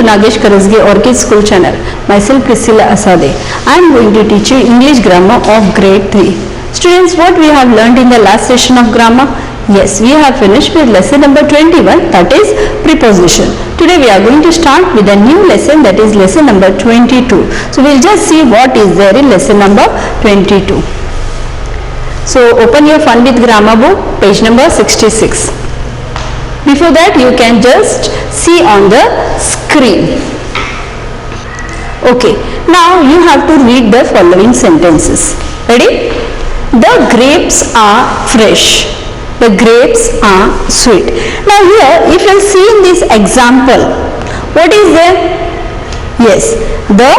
Nagesh Karasge, Orchid School Channel. Myself Priscilla Asade. I am going to teach you English grammar of grade 3. Students, what we have learned in the last session of grammar? Yes, we have finished with lesson number 21, that is preposition. Today we are going to start with a new lesson, that is lesson number 22. So we will just see what is there in lesson number 22. So open your Fun with Grammar book, page number 66. Before that, you can just see on the screen. Okay, now you have to read the following sentences. Ready? The grapes are fresh. The grapes are sweet. Now here, if you see in this example, what is there? Yes, the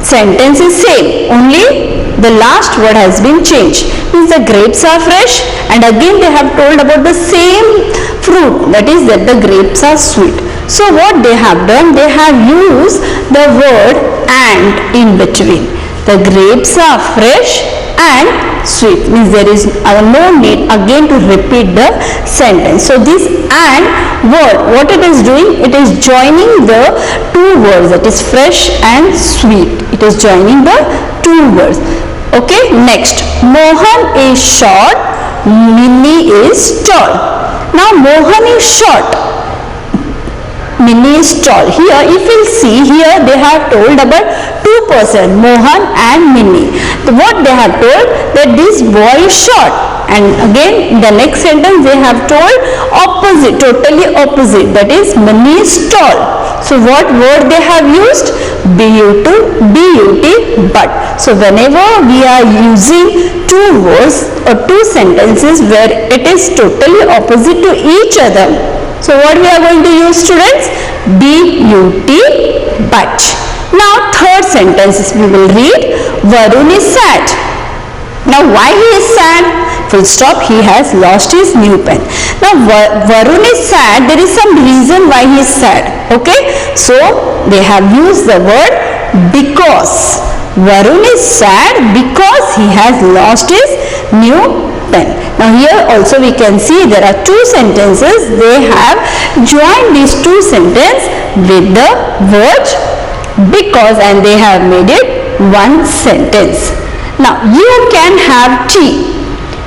sentence is same, only the last word has been changed. Means the grapes are fresh, and again they have told about the same fruit, that is that the grapes are sweet. So what they have done, they have used the word and in between. The grapes are fresh and sweet, means there is no need again to repeat the sentence. So this and word, what it is doing, it is joining the two words, that is fresh and sweet. It is joining the two words. Okay, next, Mohan is short, Minnie is tall. Now Mohan is short, Minnie is tall. Here if you see, here they have told about two persons, Mohan and Minnie. What they have told, that this boy is short, and again in the next sentence they have told opposite, totally opposite, that is Minnie is tall. So what word they have used? B-U-T, but. So whenever we are using two words or two sentences where it is totally opposite to each other, so what we are going to use, students? B-U-T, but. Now third sentence we will read, Varun is sad. Now why he is sad? Full stop, he has lost his new pen. Now Varun is sad, there is some reason why he is sad. Okay, so they have used the word because. Varun is sad because he has lost his new pen. Now here also we can see there are two sentences. They have joined these two sentences with the word because, and they have made it one sentence. Now you can have tea,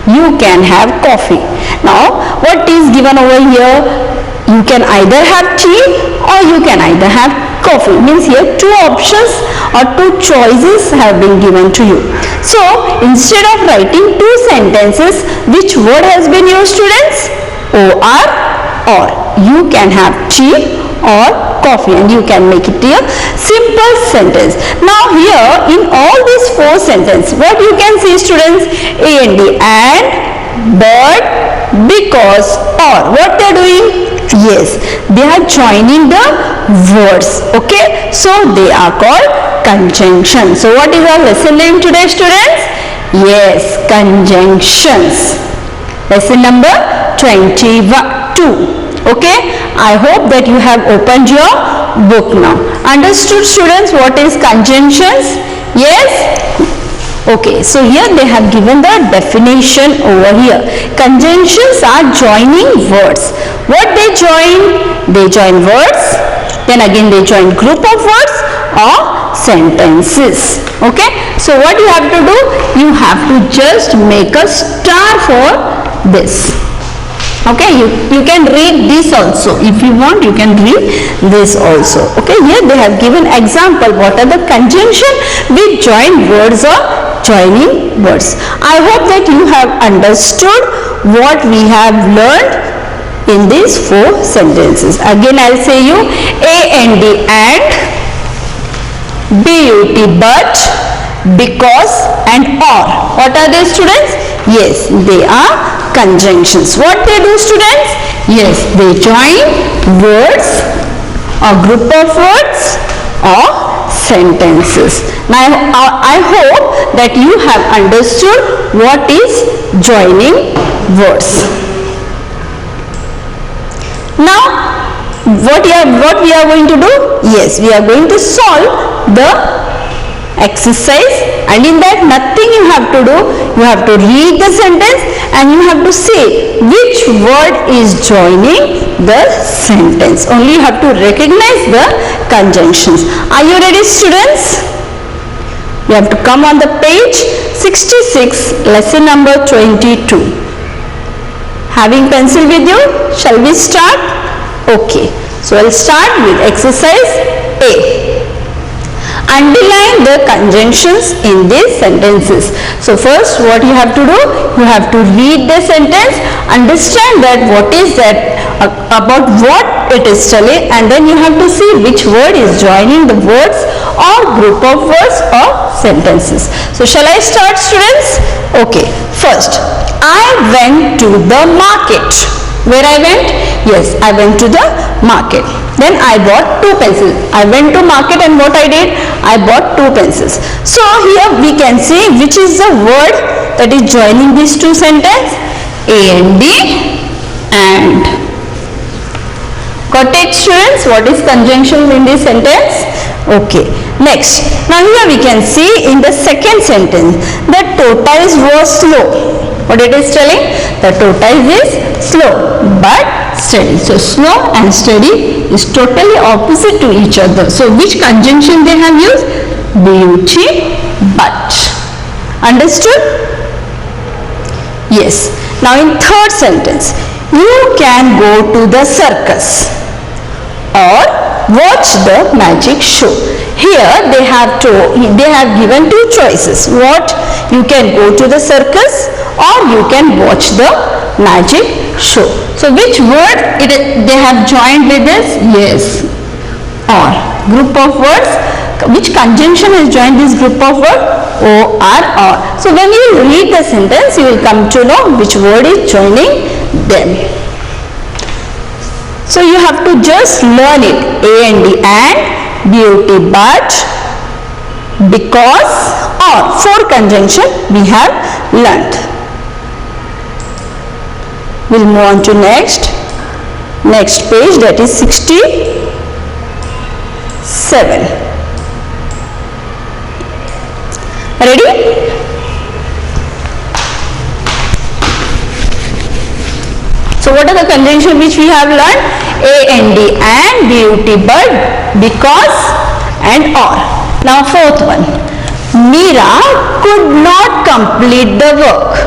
you can have coffee. Now what is given over here? You can either have tea or you can either have coffee. Means here two options or two choices have been given to you. So instead of writing two sentences, which word has been used, students? Or. You can have tea or coffee, and you can make it a simple sentence. Now here in all these four sentences, what you can see, students? A and D, and, but, because, or. What they are doing? Yes, they are joining the words. Okay, so they are called conjunction. So what is our lesson name today, students? Yes, conjunctions. Lesson number 22. Okay, I hope that you have opened your book now. Understood, students, what is conjunctions? Yes? Okay, so here they have given the definition over here. Conjunctions are joining words. What they join? They join words, then again they join group of words or sentences. Okay, so what you have to do? You have to just make a star for this. Okay, you can read this also. If you want, you can read this also. Okay, here they have given example. What are the conjunction with join words or joining words? I hope that you have understood what we have learned in these four sentences. Again, I'll say you A and D, and, B-U-T, but, because, and or. What are they, students? Yes, they are conjunctions. What they do, students? Yes, they join words or group of words or sentences. Now I hope that you have understood what is joining words. Now what we are going to do? Yes, we are going to solve the exercise, and in that nothing you have to do. You have to read the sentence and you have to say which word is joining the sentence. Only you have to recognize the conjunctions. Are you ready, students? You have to come on the page 66, lesson number 22. Having pencil with you? Shall we start? Okay. So I'll start with exercise A. Underline the conjunctions in these sentences. So first what you have to do, you have to read the sentence, understand that what is that, about what it is telling, and then you have to see which word is joining the words or group of words or sentences. So shall I start, students? Okay. First, I went to the market. Where I went? Yes, I went to the market. Then I bought 2 pencils. I went to market and what I did? I bought 2 pencils. So here we can see which is the word that is joining these 2 sentences. And. Got it, students? What is conjunction in this sentence? Okay. Next. Now here we can see in the second sentence that tortoise was slow. What it is telling? The tortoise is slow but steady. So slow and steady is totally opposite to each other. So which conjunction they have used? Beauty but. Understood? Yes. Now in third sentence, you can go to the circus or watch the magic show. Here they have given 2 choices. What? You can go to the circus or you can watch the magic show. So which word they have joined with this? Yes, or. Group of words. Which conjunction has joined this group of words? Or. So when you read the sentence, you will come to know which word is joining them. So you have to just learn it. And, beauty but, because, or. 4 conjunction we have learnt. We'll move on to next page, that is 67. Ready? So what are the conjunctions which we have learned? And, beauty but, because, and or. Now 4th one. Meera could not complete the work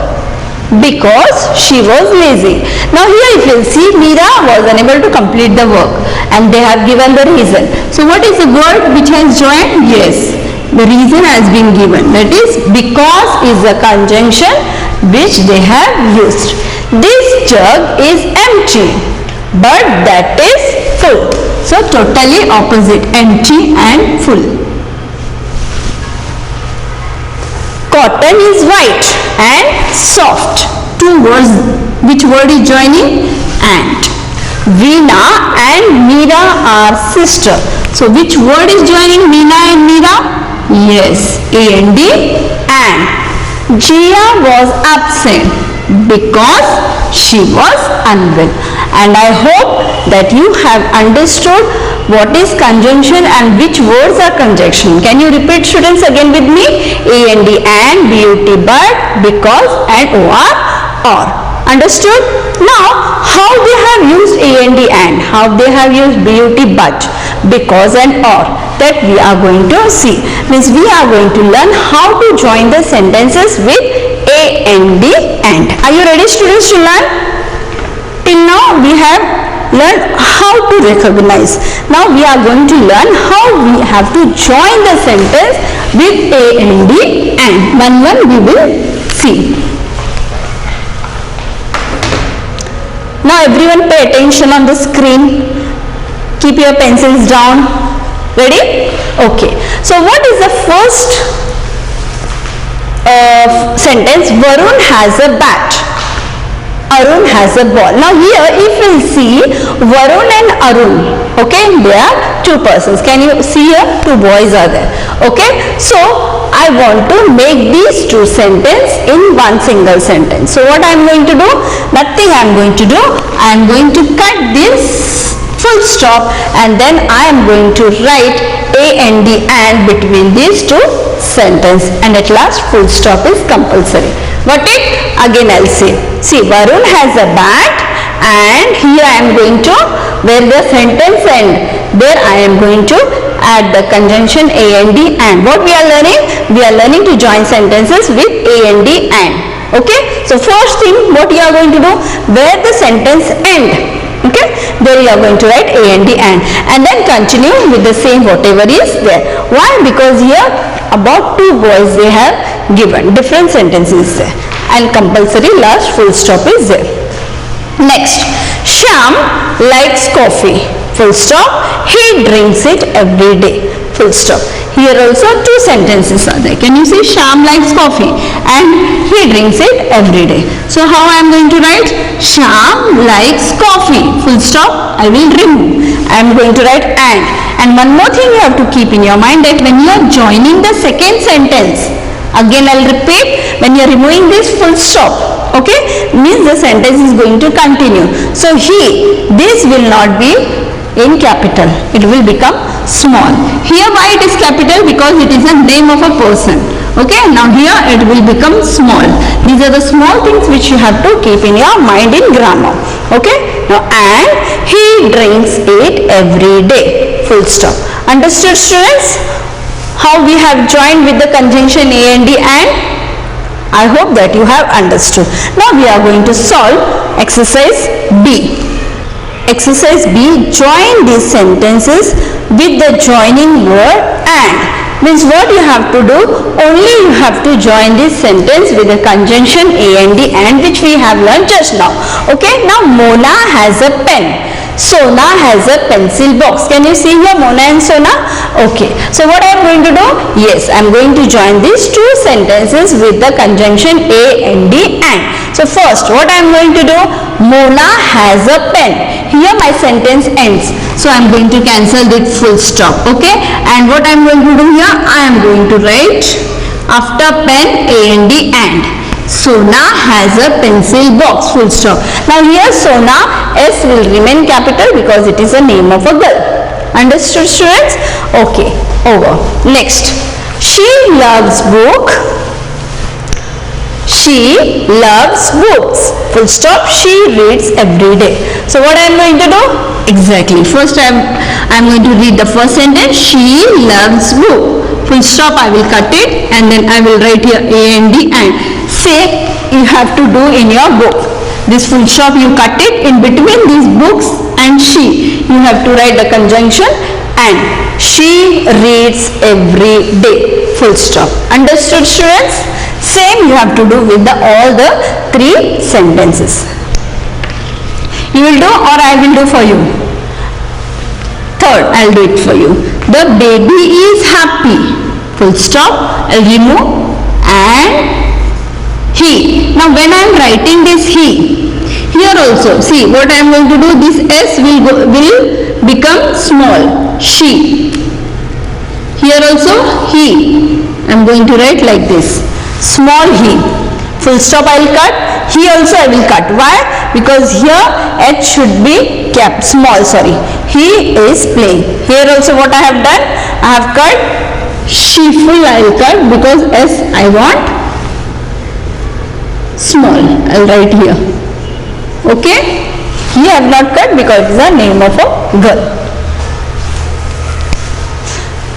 because she was lazy. Now here if you see, Meera was unable to complete the work and they have given the reason. So what is the word which has joined? Yes, the reason has been given. That is, because is the conjunction which they have used. This jug is empty but that is full. So totally opposite, empty and full. Cotton is white and soft. 2 words. Which word is joining? And. Veena and Meera are sister. So which word is joining Veena and Meera? Yes, and. Jia was absent because she was unwell. And I hope that you have understood what is conjunction and which words are conjunction. Can you repeat, students, again with me? And, beauty but, because, and or. Understood? Now how they have used and, how they have used beauty but, because, and or, that we are going to see. Means we are going to learn how to join the sentences with and. Are you ready, students, to learn? Till now we have learned how to recognize. Now we are going to learn how we have to join the sentence with and. One we will see. Now everyone pay attention on the screen. Keep your pencils down. Ready? Okay. So what is the first sentence? Varun has a bat. Arun has a ball. Now here if we see Varun and Arun, okay, they are 2 persons. Can you see here? 2 boys are there. Okay, so I want to make these 2 sentences in one single sentence. So what I am going to do? Nothing I am going to do. I am going to cut this full stop, and then I am going to write and between these two sentences, and at last full stop is compulsory. Got it? Again I'll say, see, Varun has a bat, and here I am going to, where the sentence end, there I am going to add the conjunction and. What we are learning? We are learning to join sentences with and. Okay? So first thing, what you are going to do, where the sentence end, okay, there you are going to write and then continue with the same whatever is there. Why? Because here about two boys they have given, different sentences there, and compulsory last full stop is there. Next, Shyam likes coffee, full stop, he drinks it every day, full stop. Here also two sentences are there. Can you see? Shyam likes coffee and he drinks it every day. So how I am going to write? Shyam likes coffee, full stop, I will remove. I am going to write and. And one more thing you have to keep in your mind, that when you are joining the second sentence, again I will repeat, when you are removing this full stop, okay, means the sentence is going to continue. So this will not be in capital, it will become small. Here why it is capital? Because it is a name of a person. Okay, now here it will become small. These are the small things which you have to keep in your mind in grammar. Okay, now and he drinks it every day, full stop. Understood, students? How we have joined with the conjunction and? I hope that you have understood. Now we are going to solve exercise B. Exercise B, join these sentences with the joining word and. Means what you have to do, only you have to join this sentence with the conjunction and which we have learned just now. Okay, now Mona has a pen, Sona has a pencil box. Can you see here Mona and Sona? Okay, so what I am going to do? Yes, I am going to join these two sentences with the conjunction and. So first what I am going to do, Mona has a pen. Here my sentence ends, so I am going to cancel this full stop. Okay, and what I am going to do here, I am going to write after pen and. Sona has a pencil box, full stop. Now here Sona, S will remain capital because it is a name of a girl. Understood, students? Okay, over. Next, she loves book. She loves books, full stop. She reads every day. So what I am going to do? Exactly. First I am going to read the first sentence. She loves book, full stop. I will cut it and then I will write here and. Say you have to do in your book. This full stop you cut it in between these books and she. You have to write the conjunction and. She reads every day, full stop. Understood, students? Same you have to do with all the three sentences. You will do or I will do for you? Third, I will do it for you. The baby is happy, full stop. I will remove and he. Now when I am writing this he, here also see what I am going to do, this S will become small, she. Here also he, I am going to write like this, small he, full stop I will cut. He also I will cut. Why? Because here H should be kept small, sorry. He is playing. Here also what I have done, I have cut she full I will cut because S I want small. I will write here. Okay? He I have not cut because it is the name of a girl.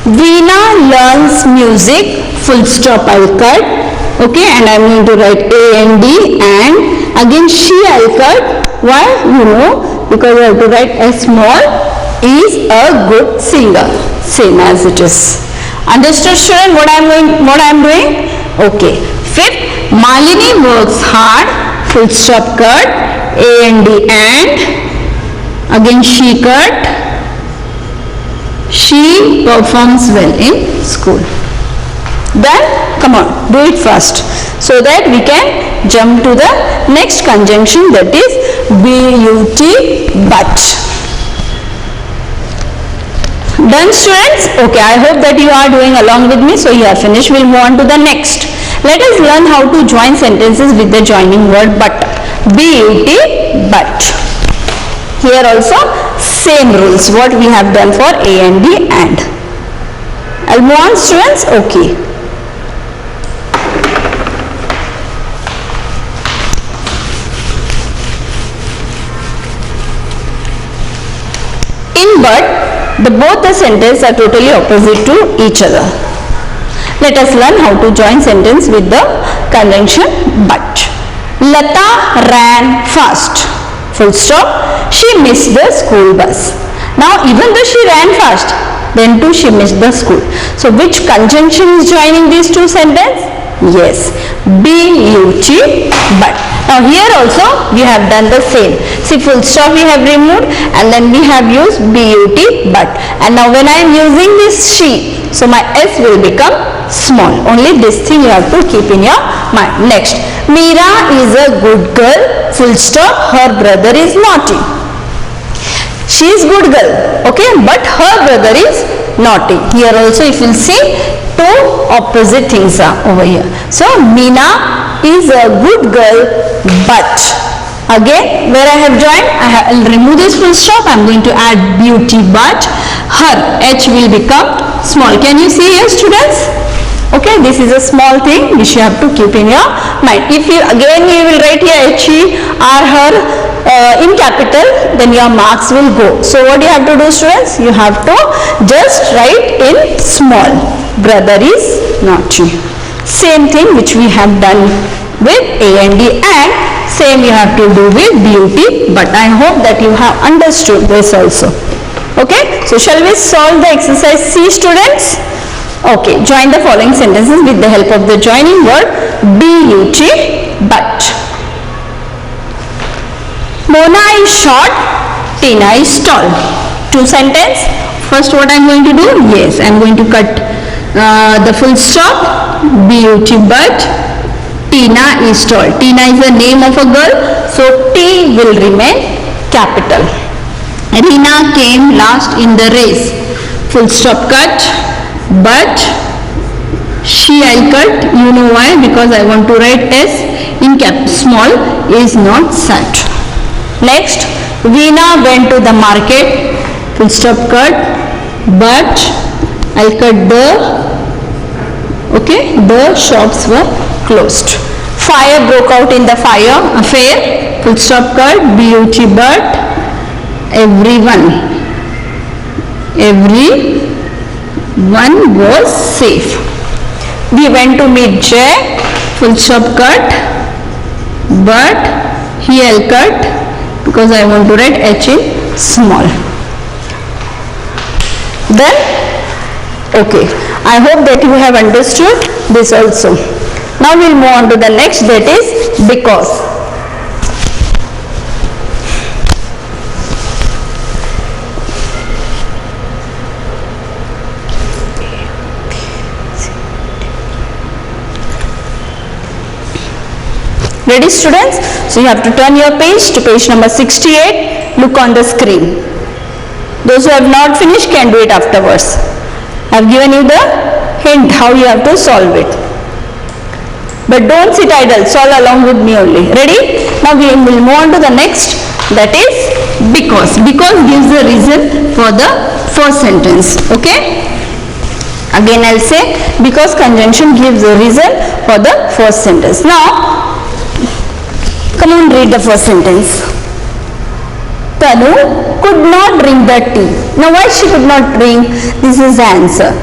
Veena learns music, full stop I will cut. Okay, and I am going to write and again she I will cut. Why? You know, because I have to write a small is a good singer, same as it is. Understood, student, what I am doing? Okay. Fifth, Malini works hard, full stop cut, and again she cut. She performs well in school. Then come on, do it fast so that we can jump to the next conjunction, that is but. Done, students? Okay, I hope that you are doing along with me. So you are finished. We'll move on to the next. Let us learn how to join sentences with the joining word but. But. Here also Same rules what we have done for A and B and. I'll move on, students. Okay. In but, both the sentences are totally opposite to each other. Let us learn how to join sentence with the conjunction but. Lata ran fast. Full stop. She missed the school bus. Now even though she ran fast, then too she missed the school. So which conjunction is joining these two sentences? Yes, but. Now here also we have done the same. See, full stop we have removed and then we have used but. And now when I am using this she, so my s will become small. Only this thing you have to keep in your mind. Next, Meera is a good girl. Full stop. Her brother is naughty. She is good girl, okay, but her brother is naughty. Here also if you see, two opposite things are over here. So Meena is a good girl, but again where I have joined, I will remove this full stop. I am going to add but. Her h will become small. Can you see here, students? Okay, this is a small thing which you have to keep in your mind. If you again you will write here he or her in capital, then your marks will go. So what you have to do, students? You have to just write in small. Brother is naughty. Same thing which we have done with A and D, and same you have to do with but. I hope that you have understood this also. Okay, so shall we solve the exercise C, students? Okay, join the following sentences with the help of the joining word but. Mona is short, Tina is tall. Two sentences. First what I am going to do? Yes, I am going to cut the full stop, but. Tina is tall. Tina is the name of a girl, so T will remain capital. Reena came last in the race. Full stop, cut. But she I'll cut. You know why? Because I want to write S in cap. Small is not set. Next, Veena went to the market. Full stop, cut. But I'll cut the shops were closed. Fire broke out in the affair. Full stop, cut. but everyone was safe. We went to meet Jay. Full stop, cut. But here I'll cut because I want to write H in small. Then, okay, I hope that you have understood this also. Now we'll move on to the next, that is because. Ready, students? So you have to turn your page to page number 68. Look on the screen. Those who have not finished can do it afterwards. I have given you the hint how you have to solve it. But don't sit idle, solve along with me only. Ready? Now we will move on to the next, that is because. Because gives the reason for the first sentence. Okay? Again I'll say because conjunction gives the reason for the first sentence. Now come on, read the first sentence. Tanu could not drink the tea. Now why she could not drink? This is the answer.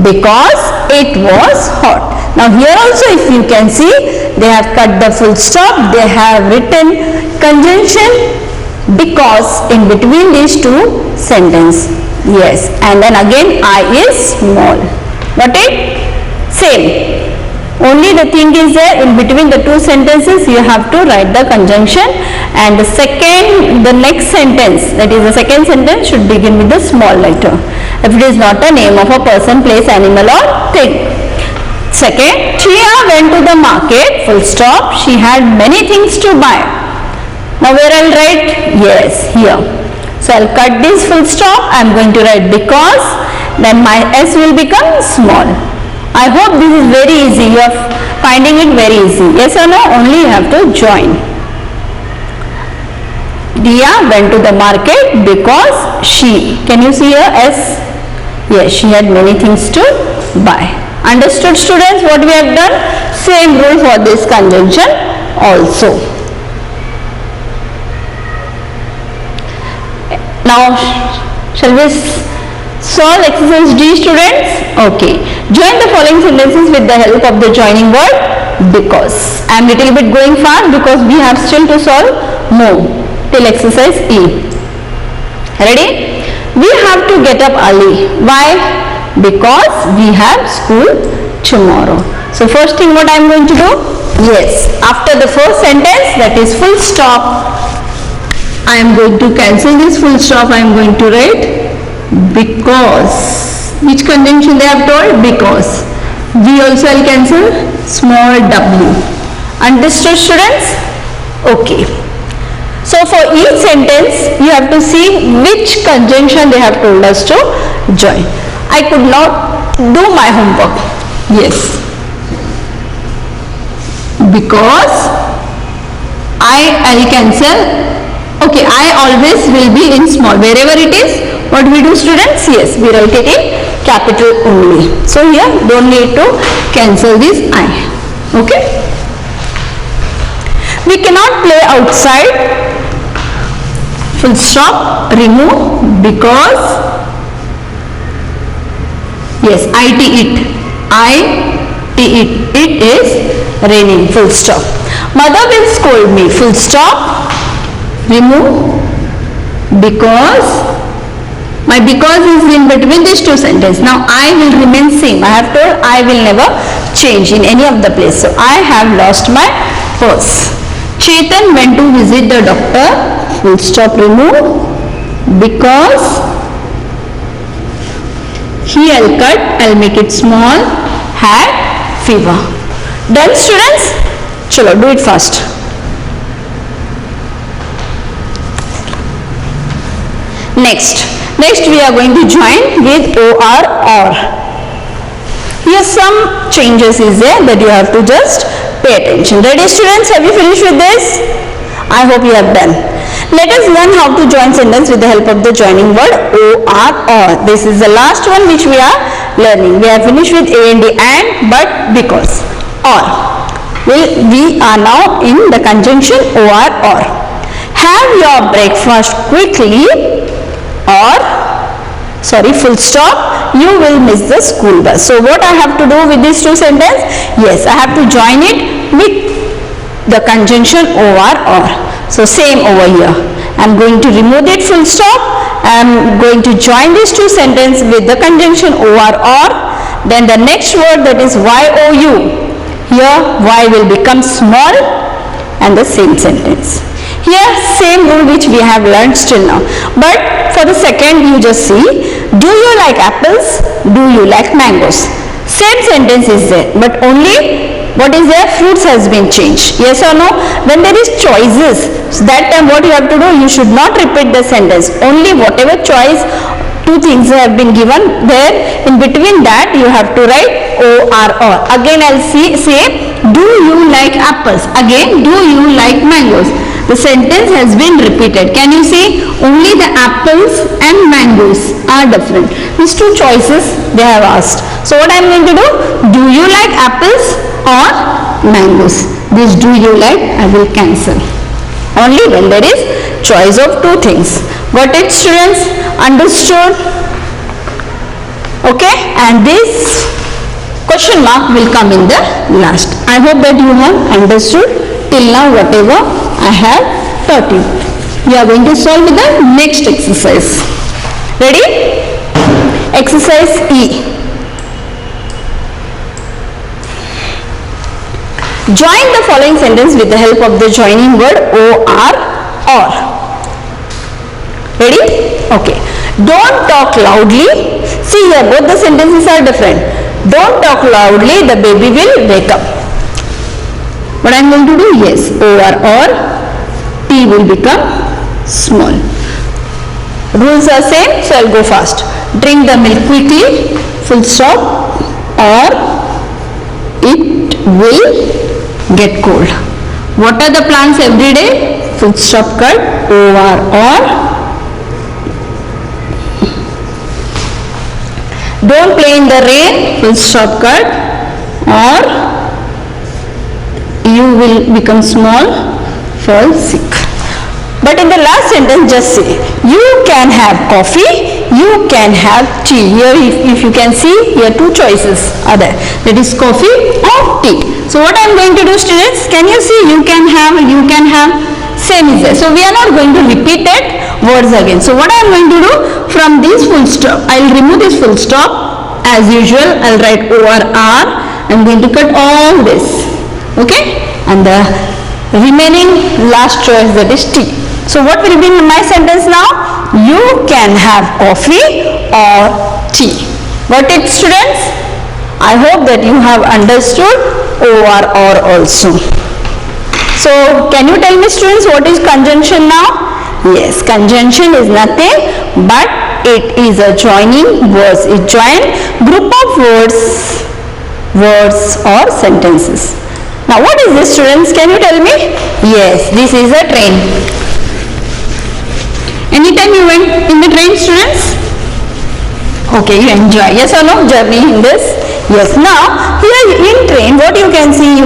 Because it was hot. Now here also if you can see, they have cut the full stop. They have written conjunction because in between these two sentences. Yes. And then again I is small. Got it? Same. Only the thing is there in between the two sentences you have to write the conjunction, and the next sentence, that is the second sentence, should begin with the small letter if it is not a name of a person, place, animal or thing. Second, Tia went to the market, full stop, she had many things to buy. Now where I will write? Yes, here. So I will cut this full stop, I am going to write because, then my S will become small. I hope this is very easy. You are finding it very easy. Yes or no? Only you have to join. Dia went to the market because she. Can you see here S? Yes, she had many things to buy. Understood students what we have done? Same rule for this conjunction also. Now shall we solve exercise D students? Okay. Join the following sentences with the help of the joining word because. I am little bit going fast because we have still to solve more till exercise E. Ready? We have to get up early. Why? Because we have school tomorrow. So first thing what I am going to do? Yes, after the first sentence, that is full stop, I am going to cancel this full stop. I am going to write because. Which conjunction they have told? Because. We also will cancel small w. Understood students? Okay. So for each sentence you have to see which conjunction they have told us to join. I could not do my homework. Yes. Because I'll cancel. Okay, I always will be in small. Wherever it is, what we do students? Yes, we write it in capital only. So here don't need to cancel this I. Okay. We cannot play outside. Full stop, remove because, yes, it is raining, full stop. Mother will scold me, full stop, remove because, my because is in between these two sentences. Now I will remain same. I have told I will never change in any of the place. So I have lost my purse. Chetan went to visit the doctor, full stop, remove because I'll cut, I'll make it small, had fever. Done students? Chalo, do it fast. Next we are going to join with or. Here some changes is there that you have to just pay attention. Ready students? Have you finished with this? I hope you have done. Let us learn how to join sentence with the help of the joining word or. This is the last one which we are learning. We have finished with and, but, because. Or. We are now in the conjunction or. Have your breakfast quickly or, full stop, you will miss the school bus. So what I have to do with these two sentences? Yes, I have to join it with the conjunction or. So same over here. I am going to remove it full stop. I am going to join these two sentences with the conjunction or. Then the next word, that is you. Here y will become small and the same sentence. Here same rule which we have learned still now. But for the second you just see, do you like apples? Do you like mangoes? Same sentence is there, but only what is there? Fruits has been changed. Yes or no? When there is choices, so that time what you have to do? You should not repeat the sentence. Only whatever choice, two things have been given there. In between that you have to write or. Again I'll say, do you like apples? Again, do you like mangoes? The sentence has been repeated. Can you see? Only the apples and mangoes are different. These two choices they have asked. So what I am going to do? Do you like apples or mangoes? This do you like I will cancel. Only when there is choice of two things. Got it students? Understood? Okay, and this question mark will come in the last. I hope that you have understood till now whatever I have taught you. We are going to solve the next exercise. Ready? Exercise E. Join the following sentence with the help of the joining word or. Ready? Okay. Don't talk loudly. See here, both the sentences are different. Don't talk loudly, the baby will wake up. What I am going to do? Yes, or T will become small. Rules are same, so I will go fast. Drink the milk quickly, full stop, or it will get cold. What are the plants every day? Full stop, cut, or Don't play in the rain, full stop cut, or you will become small, fall sick. But in the last sentence, just say, you can have coffee, you can have tea. Here, if you can see, here two choices are there. That is coffee or tea. So what I am going to do, students, can you see you can have, same is there. So we are not going to repeat that words again. So what I am going to do, from this full stop, I will remove this full stop. As usual, I will write over R. I am going to cut all this. Okay? And the remaining last choice, that is tea. So what will be in my sentence now? You can have coffee or tea. Got it, students? I hope that you have understood or also. So can you tell me, students, what is conjunction now? Yes, conjunction is nothing but it is a joining words. It joins group of words or sentences. Now what is this, students? Can you tell me? Yes, this is a train. Anytime you went in the train, students? Okay, you enjoy. Yes or no? Journey in this? Yes. Now, here in train, what you can see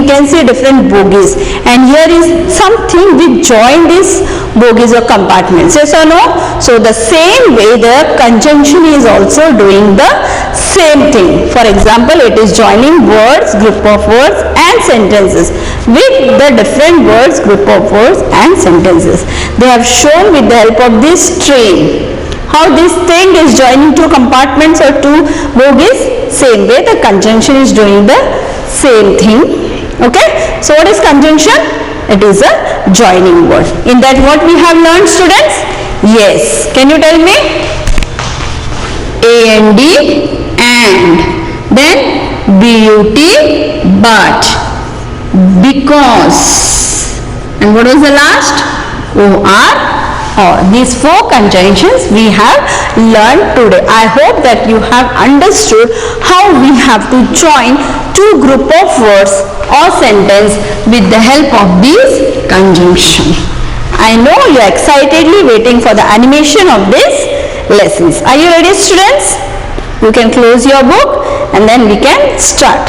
different bogies. And here is something which join these bogies or compartments. Yes or no? So, the same way the conjunction is also doing the same thing. For example, it is joining words, group of words and sentences with the different words, group of words and sentences. They have shown with the help of this train how this thing is joining two compartments or two bogies. Same way the conjunction is doing the same thing. Okay, so what is conjunction? It is a joining word. In that, what we have learned, students? Yes, can you tell me? A and D, and then but, because, and what was the last? Or. These four conjunctions we have learned today. I hope that you have understood how we have to join two group of words or sentence with the help of these conjunction. I know you are excitedly waiting for the animation of these lessons. Are you ready, students? You can close your book and then we can start.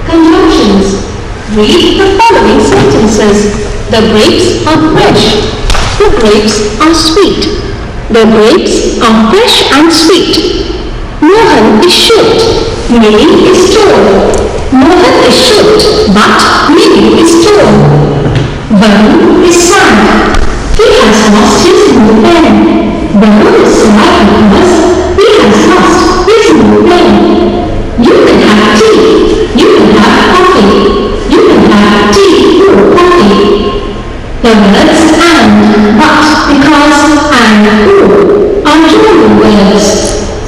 Conjunctions. Read the following sentences. The grapes are fresh. The grapes are sweet. The grapes are fresh and sweet. Mohan is short. Mini is tall. Mohan is short, but Mini is tall. Varun is sad. He has lost his blue pen. Varun is sad because he has lost his blue pen. You can have tea. You can have coffee. You can have tea or coffee. The words and, but, because, and, or are joining words.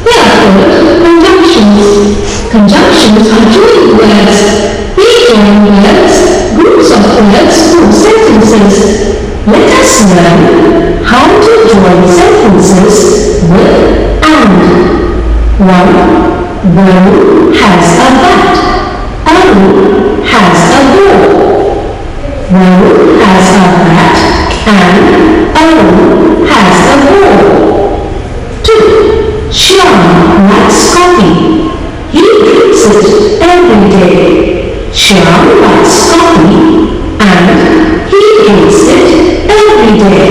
They are called conjunctions. Conjunctions are joining words. They join words, groups of words, or sentences. Let us learn how to join sentences with and. 1. Varun has a bat. Arun has a ball. Varun has a bat and Arun has a ball. 2. Shyam likes coffee. He drinks it every day. Shyam likes coffee and he drinks it every day.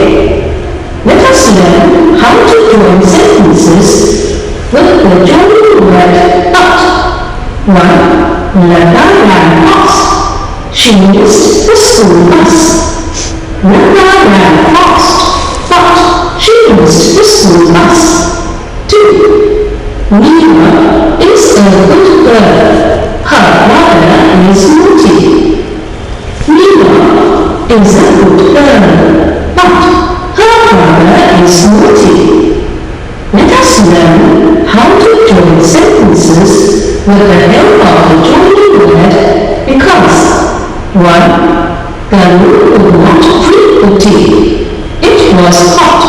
Let us learn how to join sentences with the joining word but. 1. Lata ran fast. She missed the school bus. Lata ran fast, but she missed the school bus. 2. Neema is a good girl. Her brother is naughty. Neema is a good girl, but her brother is naughty. Let us learn how to join sentences with the help of the joining word because. 1. Ganu would not drink the tea. It was hot.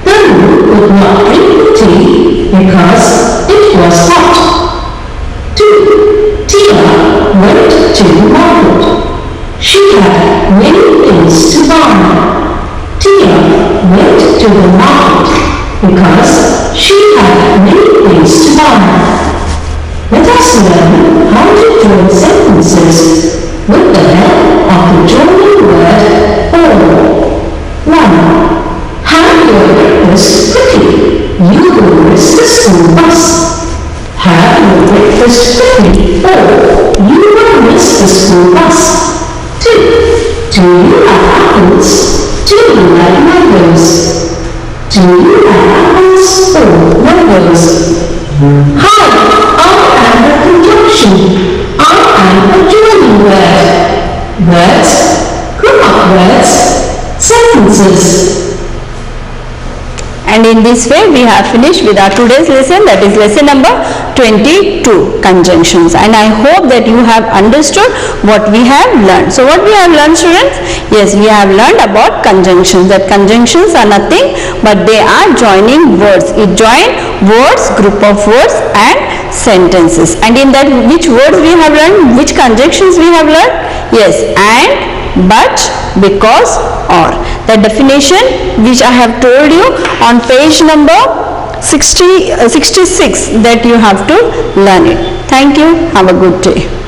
Ganu would not drink the tea because it was hot. 2. Tia went to the market. She had many things to buy. Tia went to the market because she had many raised bar. Let us learn how to join sentences with the help of the joining word all. 1. Have your breakfast quickly. You will miss the school bus. Have your breakfast quickly or you will miss the school bus. 2. Do you like apples? Do you like mangoes? Do you like apples or mangoes? Hi, I am a conjunction. I am a joining word. Words, group of words, sentences. And in this way we have finished with our today's lesson, that is lesson number 22, conjunctions. And I hope that you have understood what we have learned. So what we have learned, students? Yes, we have learned about conjunctions. That conjunctions are nothing but they are joining words. It join words, group of words and sentences. And in that, which words we have learned? Which conjunctions we have learned? Yes, and, but, because, or. The definition which I have told you on page number 66 that you have to learn it. Thank you. Have a good day.